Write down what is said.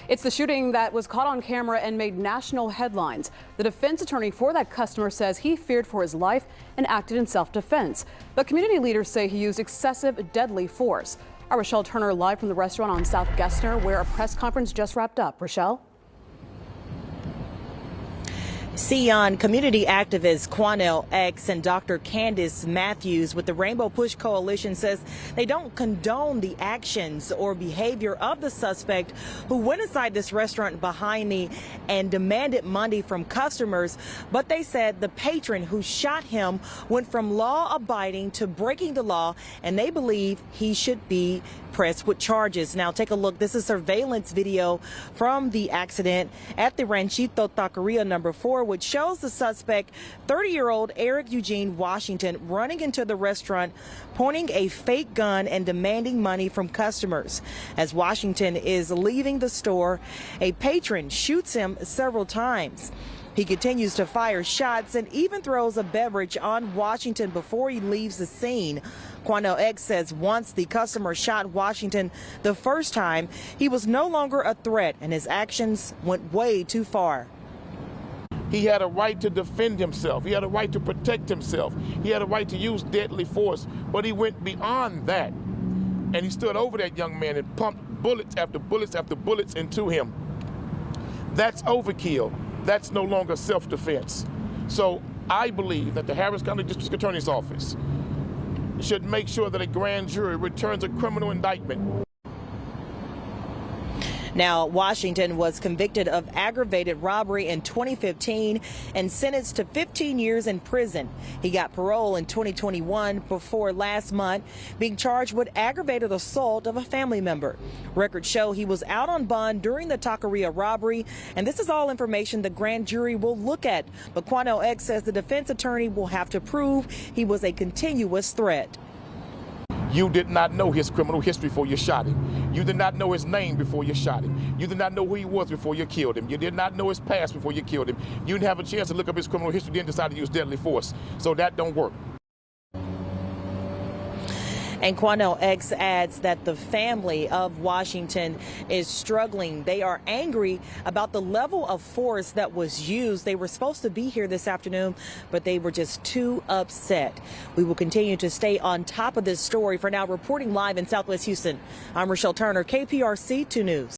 It's the shooting that was caught on camera and made national headlines. The defense attorney for that customer says he feared for his life and acted in self-defense. But community leaders say he used excessive deadly force. Our Rochelle Turner live from the restaurant on South Gessner, where a press conference just wrapped up. Rochelle? Sion community activist Quanell X and Dr. Candace Matthews with the Rainbow Push Coalition says they don't condone the actions or behavior of the suspect who went inside this restaurant behind me and demanded money from customers. But they said the patron who shot him went from law-abiding to breaking the law, and they believe he should be pressed with charges. Now take a look. This is surveillance video from the accident at the Ranchito Taqueria number 4, which shows the suspect, 30-year-old Eric Eugene Washington, running into the restaurant, pointing a fake gun and demanding money from customers. As Washington is leaving the store, a patron shoots him several times. He continues to fire shots and even throws a beverage on Washington before he leaves the scene. Quanell X says once the customer shot Washington the first time, he was no longer a threat and his actions went way too far. He had a right to defend himself. He had a right to protect himself. He had a right to use deadly force, but he went beyond that. And he stood over that young man and pumped bullets after bullets after bullets into him. That's overkill. That's no longer self-defense. So I believe that the Harris County District Attorney's Office should make sure that a grand jury returns a criminal indictment. Now, Washington was convicted of aggravated robbery in 2015 and sentenced to 15 years in prison. He got parole in 2021 before last month being charged with aggravated assault of a family member. Records show he was out on bond during the Taqueria robbery, and this is all information the grand jury will look at. But Quanell X says the defense attorney will have to prove he was a continuous threat. You did not know his criminal history before you shot him. You did not know his name before you shot him. You did not know who he was before you killed him. You did not know his past before you killed him. You didn't have a chance to look up his criminal history, then decide to use deadly force. So that don't work. And Quanell X adds that the family of Washington is struggling. They are angry about the level of force that was used. They were supposed to be here this afternoon, but they were just too upset. We will continue to stay on top of this story. For now, reporting live in Southwest Houston, I'm Rochelle Turner, KPRC 2 News.